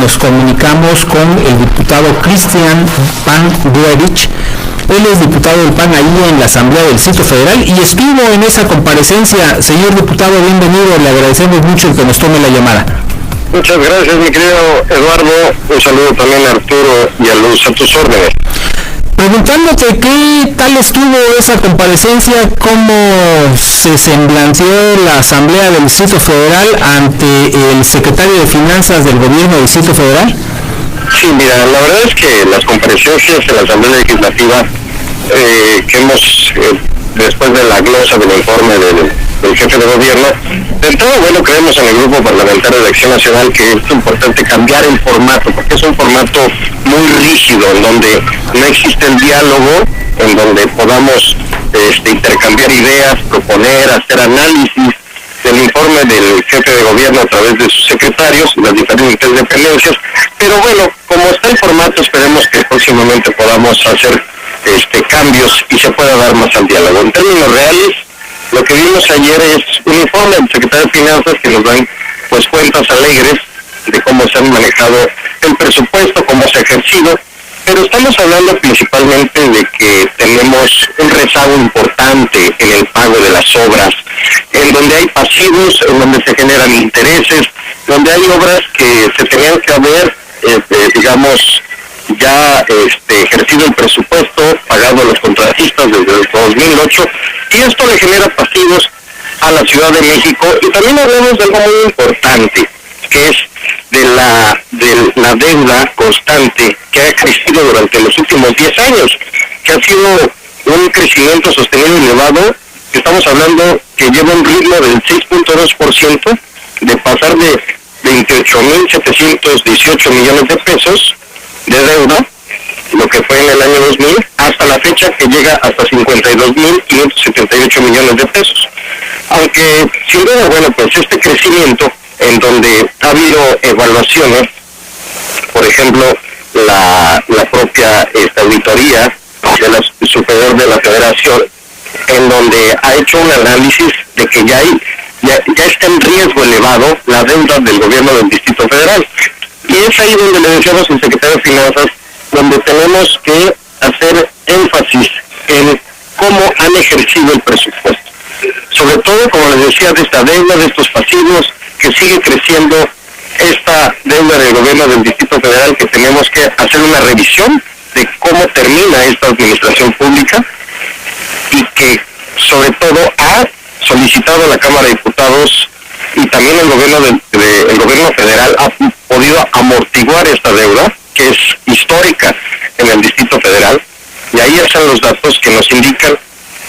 nos comunicamos con el diputado Cristian Pan Buerich. Él es diputado del PAN ahí en la Asamblea del Distrito Federal y estuvo en esa comparecencia. Señor diputado, bienvenido, le agradecemos mucho que nos tome la llamada. Muchas gracias, mi querido Eduardo. Un saludo también a Arturo y a Luz, a tus órdenes. Preguntándote qué tal estuvo esa comparecencia, cómo se semblanceó la Asamblea del Distrito Federal ante el secretario de Finanzas del Gobierno del Distrito Federal. Sí, mira, la verdad es que las comparecencias en la Asamblea Legislativa que hemos, después de la glosa del informe del jefe de gobierno, de entrada, bueno, creemos en el Grupo Parlamentario de Acción Nacional que es importante cambiar el formato, porque es un formato muy rígido, en donde no existe el diálogo, en donde podamos intercambiar ideas, proponer, hacer análisis del informe del jefe de gobierno a través de sus secretarios y las diferentes dependencias. Pero bueno, como está el formato, esperemos que próximamente podamos hacer cambios y se pueda dar más al diálogo. En términos reales, lo que vimos ayer es un informe del secretario de Finanzas que nos dan pues cuentas alegres de cómo se han manejado el presupuesto, cómo se ha ejercido, pero estamos hablando principalmente de que tenemos un rezago importante en el pago de las obras, en donde hay pasivos, en donde se generan intereses, donde hay obras que se tenían que haber, ya ejercido el presupuesto, pagado a los contratistas desde el 2008, y esto le genera pasivos a la Ciudad de México. Y también hablamos de algo muy importante, que es de la deuda constante que ha crecido durante los últimos 10 años, que ha sido un crecimiento sostenido y elevado. Estamos hablando que lleva un ritmo del 6.2%, de pasar de 28.718 millones de pesos de deuda, lo que fue en el año 2000, hasta la fecha que llega hasta 52.578 millones de pesos. Aunque, sin duda, bueno, pues este crecimiento, en donde ha habido evaluaciones, por ejemplo, la propia auditoría de la superior de la Federación, en donde ha hecho un análisis de que ya está en riesgo elevado la deuda del gobierno del Distrito Federal. Y es ahí donde le decíamos al secretario de Finanzas, donde tenemos que hacer énfasis en cómo han ejercido el presupuesto. Sobre todo, como les decía, de esta deuda, de estos pasivos, que sigue creciendo esta deuda del gobierno del Distrito Federal, que tenemos que hacer una revisión de cómo termina esta administración pública, y que sobre todo ha solicitado a la Cámara de Diputados y también el gobierno el gobierno federal ha podido amortiguar esta deuda, que es histórica en el Distrito Federal. Y ahí están los datos que nos indican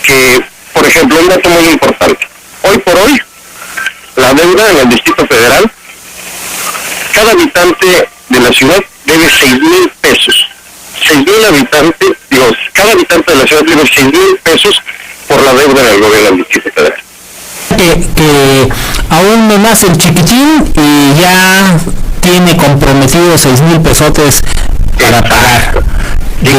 que, por ejemplo, un dato muy importante, hoy por hoy, la deuda en el Distrito Federal, cada habitante de la ciudad debe 6,000 pesos. 6,000 habitantes, cada habitante de la ciudad debe 6,000 pesos por la deuda en el gobierno del Distrito Federal. Que aún no nace el chiquitín y ya tiene comprometidos 6,000 pesotes para pagar. De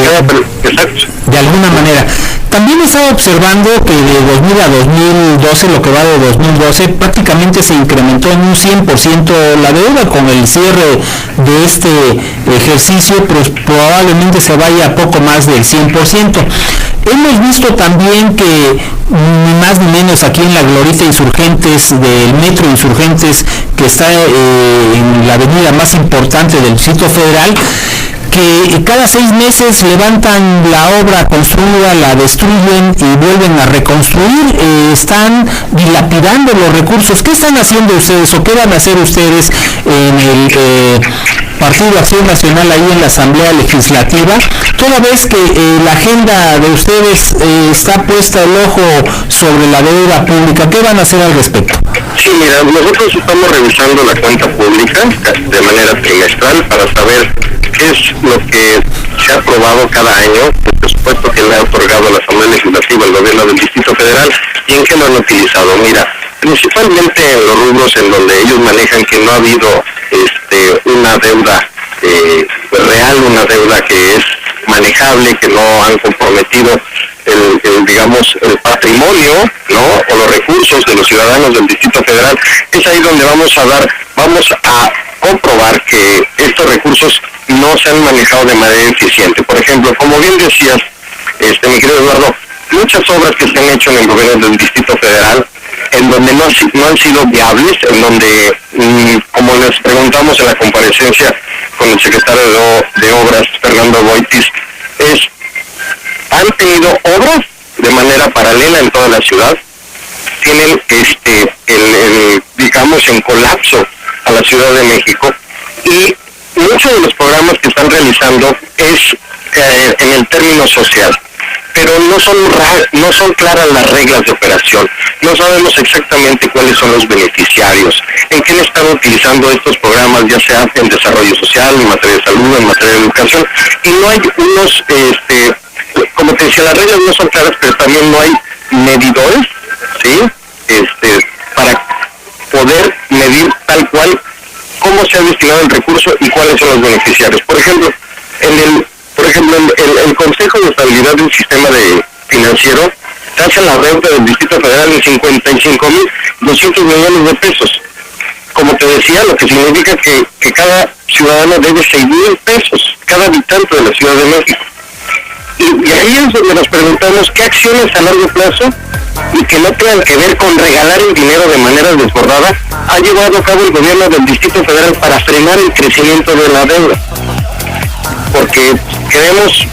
alguna manera. También estaba observando que de 2000 a 2012, lo que va de 2012, prácticamente se incrementó en un 100% la deuda. Con el cierre de este ejercicio, pues probablemente se vaya a poco más del 100%. Hemos visto también que ni más ni menos aquí en la Glorieta Insurgentes, del Metro Insurgentes, que está en la avenida más importante del Distrito Federal, que cada 6 meses levantan la obra construida, la destruyen y vuelven a reconstruir, están dilapidando los recursos. ¿Qué están haciendo ustedes o qué van a hacer ustedes en el Partido Acción Nacional ahí en la Asamblea Legislativa, toda vez que la agenda de ustedes está puesta el ojo sobre la deuda pública? ¿Qué van a hacer al respecto? Sí, mira, nosotros estamos revisando la cuenta pública de manera trimestral para saber qué es lo que se ha aprobado cada año, el presupuesto que le ha otorgado la Asamblea Legislativa al gobierno del Distrito Federal y en qué lo han utilizado. Mira, principalmente en los rubros en donde ellos manejan que no ha habido una deuda real, una deuda que es manejable, que no han comprometido el patrimonio, ¿no?, o los recursos de los ciudadanos del Distrito Federal. Es ahí donde vamos a comprobar que estos recursos no se han manejado de manera eficiente. Por ejemplo, como bien decías, mi querido Eduardo, muchas obras que se han hecho en el gobierno del Distrito Federal, en donde no han sido viables, en donde, como les preguntamos en la comparecencia con el secretario de Obras, Fernando Boitis, han tenido obras de manera paralela en toda la ciudad, tienen digamos en colapso a la Ciudad de México, y muchos de los programas que están realizando es en el término social, pero no son claras las reglas de operación, no sabemos exactamente cuáles son los beneficiarios, en qué están utilizando estos programas, ya sea en desarrollo social, en materia de salud, en materia de educación, y no hay unos, como te decía, las reglas no son claras, pero también no hay medidores, ¿sí? Para poder medir tal cual cómo se ha destinado el recurso y cuáles son los beneficiarios. Por ejemplo, el Consejo de Estabilidad del Sistema Financiero tasa la deuda del Distrito Federal en 55.200 millones de pesos. Como te decía, lo que significa que cada ciudadano debe 6,000 pesos, cada habitante de la Ciudad de México. Y ahí es donde nos preguntamos qué acciones a largo plazo y que no tengan que ver con regalar el dinero de manera desbordada ha llevado a cabo el gobierno del Distrito Federal para frenar el crecimiento de la deuda. Porque creemos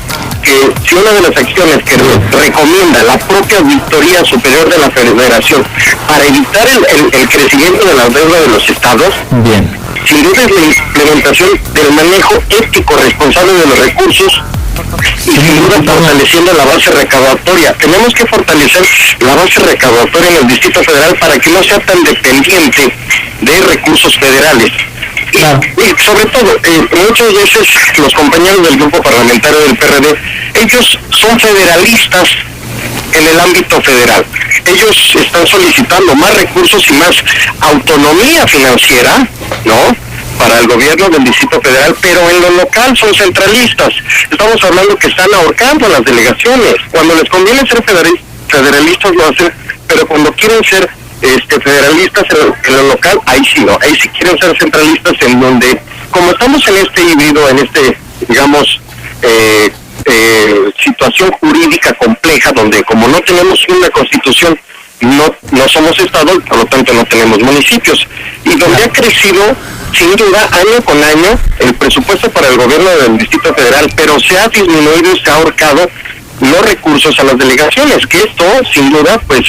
que si una de las acciones que recomienda la propia Auditoría Superior de la Federación para evitar el crecimiento de la deuda de los estados, bien, sin duda es la implementación del manejo ético responsable de los recursos, y sin duda fortaleciendo la base recaudatoria. Tenemos que fortalecer la base recaudatoria en el Distrito Federal para que no sea tan dependiente de recursos federales. Claro. Y sobre todo, muchas veces los compañeros del grupo parlamentario del PRD, ellos son federalistas en el ámbito federal. Ellos están solicitando más recursos y más autonomía financiera, ¿no?, para el gobierno del Distrito Federal, pero en lo local son centralistas. Estamos hablando que están ahorcando a las delegaciones. Cuando les conviene ser federalistas lo hacen, pero cuando quieren ser federalistas en lo local, ahí sí no, ahí sí quieren ser centralistas, en donde, como estamos en este híbrido, en digamos, situación jurídica compleja, donde como no tenemos una constitución, no somos estados, por lo tanto no tenemos municipios, y donde ha crecido sin duda año con año el presupuesto para el gobierno del Distrito Federal, pero se ha disminuido y se ha ahorcado los recursos a las delegaciones, que esto sin duda pues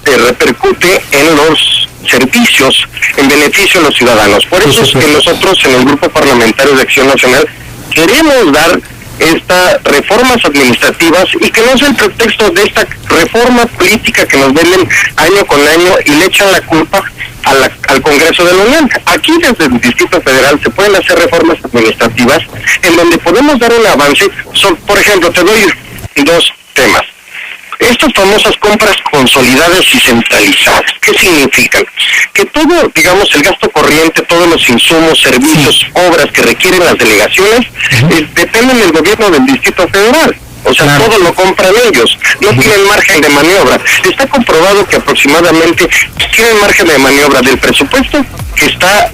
repercute en los servicios, en beneficio de los ciudadanos. Por eso es que nosotros en el Grupo Parlamentario de Acción Nacional queremos dar estas reformas administrativas y que no sea el pretexto de esta reforma política que nos venden año con año y le echan la culpa al Congreso de la Unión. Aquí desde el Distrito Federal se pueden hacer reformas administrativas en donde podemos dar un avance. Por ejemplo, te doy dos temas. Estas famosas compras consolidadas y centralizadas, ¿qué significan? Que todo, digamos, el gasto corriente, todos los insumos, servicios, obras que requieren las delegaciones, dependen del gobierno del Distrito Federal. O sea, todo lo compran ellos, no tienen margen de maniobra. Está comprobado que aproximadamente tienen margen de maniobra del presupuesto que está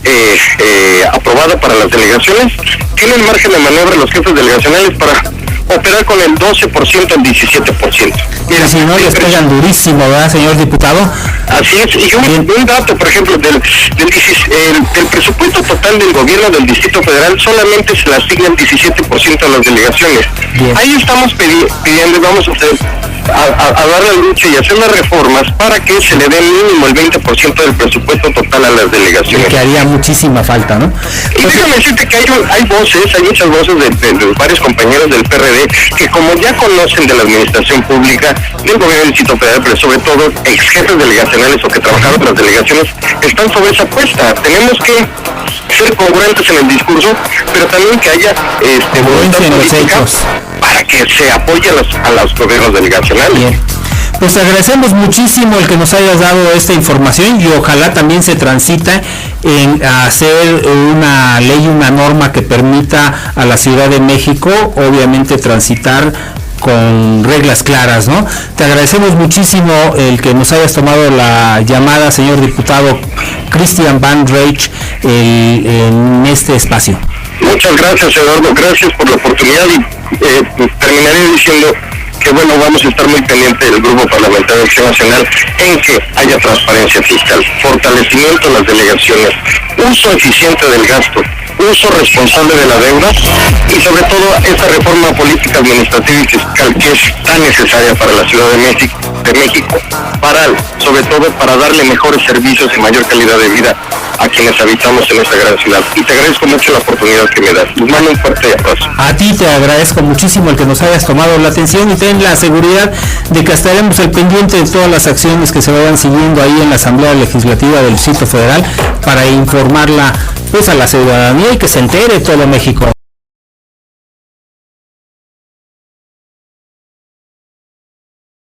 aprobado para las delegaciones, tienen margen de maniobra los jefes delegacionales para operar con el 12%, el 17%. Mira, si no les pegan durísimo, ¿verdad, señor diputado? Así es, y un dato, por ejemplo, del presupuesto total del gobierno del Distrito Federal solamente se le asigna el 17% a las delegaciones. Bien. Ahí estamos pidiendo, vamos a dar la lucha y hacer las reformas para que se le dé mínimo el 20% del presupuesto total a las delegaciones. Que haría muchísima falta, ¿no? Y déjame decirte que hay muchas voces de varios compañeros del PRD que, como ya conocen de la administración pública, del gobierno del Distrito Federal, pero sobre todo ex jefes delegacionales o que trabajaron en las delegaciones, están sobre esa apuesta. Tenemos que ser congruentes en el discurso, pero también que haya voluntad política para que se apoye a los gobiernos delegacionales. Bien. Pues agradecemos muchísimo el que nos hayas dado esta información y ojalá también se transita en hacer una ley, una norma que permita a la Ciudad de México, obviamente, transitar con reglas claras, ¿no? Te agradecemos muchísimo el que nos hayas tomado la llamada, señor diputado Christian Van Reich, en este espacio. Muchas gracias, Eduardo, gracias por la oportunidad y terminaré diciendo que bueno, vamos a estar muy pendientes del Grupo Parlamentario de Acción Nacional en que haya transparencia fiscal, fortalecimiento de las delegaciones, uso eficiente del gasto, uso responsable de la deuda y sobre todo esta reforma política administrativa y fiscal que es tan necesaria para la Ciudad de México, sobre todo para darle mejores servicios y mayor calidad de vida a quienes habitamos en esta gran ciudad. Y te agradezco mucho la oportunidad que me das. Les mando un fuerte abrazo. A ti te agradezco muchísimo el que nos hayas tomado la atención y ten la seguridad de que estaremos al pendiente de todas las acciones que se vayan siguiendo ahí en la Asamblea Legislativa del Distrito Federal para informarla pues a la ciudadanía y que se entere todo México.